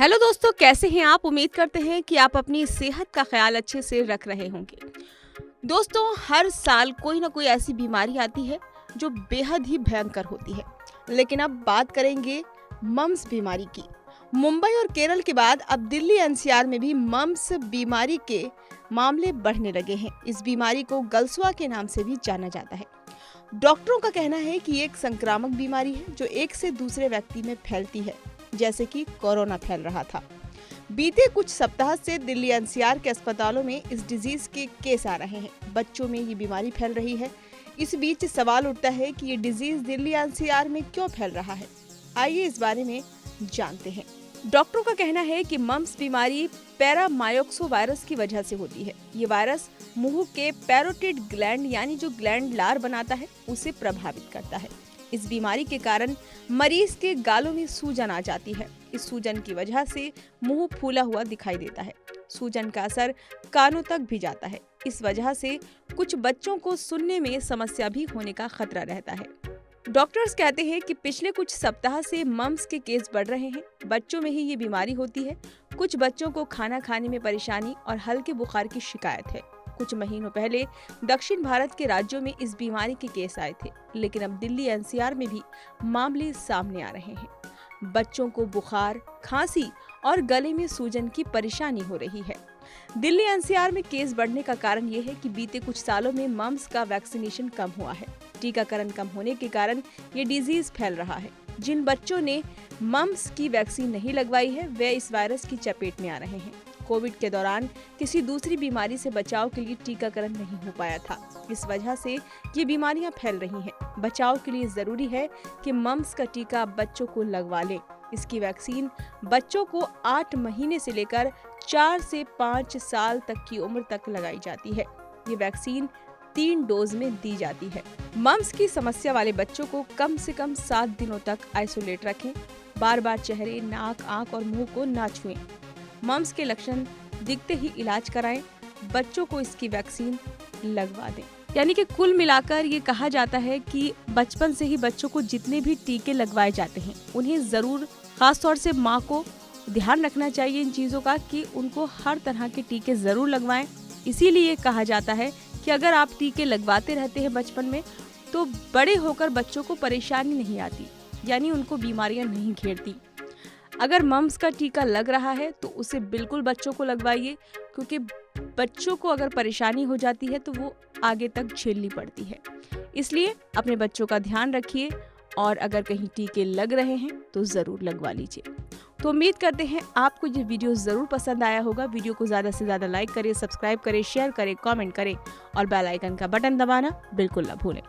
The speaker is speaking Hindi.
हेलो दोस्तों, कैसे हैं आप। उम्मीद करते हैं कि आप अपनी सेहत का ख्याल अच्छे से रख रहे होंगे। दोस्तों, हर साल कोई ना कोई ऐसी बीमारी आती है जो बेहद ही भयंकर होती है। लेकिन अब बात करेंगे मम्स बीमारी की। मुंबई और केरल के बाद अब दिल्ली एनसीआर में भी मम्स बीमारी के मामले बढ़ने लगे हैं। इस बीमारी को गलसुआ के नाम से भी जाना जाता है। डॉक्टरों का कहना है कि ये एक संक्रामक बीमारी है जो एक से दूसरे व्यक्ति में फैलती है, जैसे कि कोरोना फैल रहा था। बीते कुछ सप्ताह से दिल्ली एनसीआर के अस्पतालों में इस डिजीज के केस आ रहे हैं। बच्चों में ये बीमारी फैल रही है। इस बीच सवाल उठता है कि ये डिजीज दिल्ली एनसीआर में क्यों फैल रहा है। आइए इस बारे में जानते हैं। डॉक्टरों का कहना है कि मम्स बीमारी पैरामायोक्सो वायरस की वजह से होती है। ये वायरस मुंह के पैरोटिड ग्लैंड यानी जो ग्लैंड लार बनाता है उसे प्रभावित करता है। इस बीमारी के कारण मरीज के गालों में सूजन आ जाती है। इस सूजन की वजह से मुंह फूला हुआ दिखाई देता है। सूजन का असर कानों तक भी जाता है। इस वजह से कुछ बच्चों को सुनने में समस्या भी होने का खतरा रहता है। डॉक्टर्स कहते हैं कि पिछले कुछ सप्ताह से मम्स के केस बढ़ रहे हैं। बच्चों में ही ये बीमारी होती है। कुछ बच्चों को खाना खाने में परेशानी और हल्के बुखार की शिकायत है। कुछ महीनों पहले दक्षिण भारत के राज्यों में इस बीमारी के केस आए थे, लेकिन अब दिल्ली एनसीआर में भी मामले सामने आ रहे हैं। बच्चों को बुखार, खांसी और गले में सूजन की परेशानी हो रही है। दिल्ली एनसीआर में केस बढ़ने का कारण ये है कि बीते कुछ सालों में मम्स का वैक्सीनेशन कम हुआ है। टीकाकरण कम होने के कारण ये डिजीज फैल रहा है। जिन बच्चों ने मम्स की वैक्सीन नहीं लगवाई है वे इस वायरस की चपेट में आ रहे हैं। कोविड के दौरान किसी दूसरी बीमारी से बचाव के लिए टीकाकरण नहीं हो पाया था। इस वजह से ये बीमारियां फैल रही हैं। बचाव के लिए जरूरी है कि मम्स का टीका बच्चों को लगवा लें। इसकी वैक्सीन बच्चों को 8 महीने से लेकर 4 से 5 साल तक की उम्र तक लगाई जाती है। ये वैक्सीन 3 डोज में दी जाती है। मम्स की समस्या वाले बच्चों को कम से कम 7 दिनों तक आइसोलेट रखें। बार बार चेहरे, नाक, आंख और मुंह को ना छुएं। मम्स के लक्षण दिखते ही इलाज कराएं। बच्चों को इसकी वैक्सीन लगवा दें। यानी कि कुल मिलाकर ये कहा जाता है कि बचपन से ही बच्चों को जितने भी टीके लगवाए जाते हैं उन्हें जरूर, खास तौर से माँ को ध्यान रखना चाहिए इन चीजों का कि उनको हर तरह के टीके जरूर लगवाएं। इसीलिए कहा जाता है कि अगर आप टीके लगवाते रहते हैं बचपन में तो बड़े होकर बच्चों को परेशानी नहीं आती, यानी उनको बीमारियां नहीं घेरती। अगर मम्स का टीका लग रहा है तो उसे बिल्कुल बच्चों को लगवाइए, क्योंकि बच्चों को अगर परेशानी हो जाती है तो वो आगे तक झेलनी पड़ती है। इसलिए अपने बच्चों का ध्यान रखिए और अगर कहीं टीके लग रहे हैं तो ज़रूर लगवा लीजिए। तो उम्मीद करते हैं आपको ये वीडियो ज़रूर पसंद आया होगा। वीडियो को ज़्यादा से ज़्यादा लाइक करें, सब्सक्राइब करें, शेयर करें, कमेंट करें और बेल आइकन का बटन दबाना बिल्कुल ना भूलें।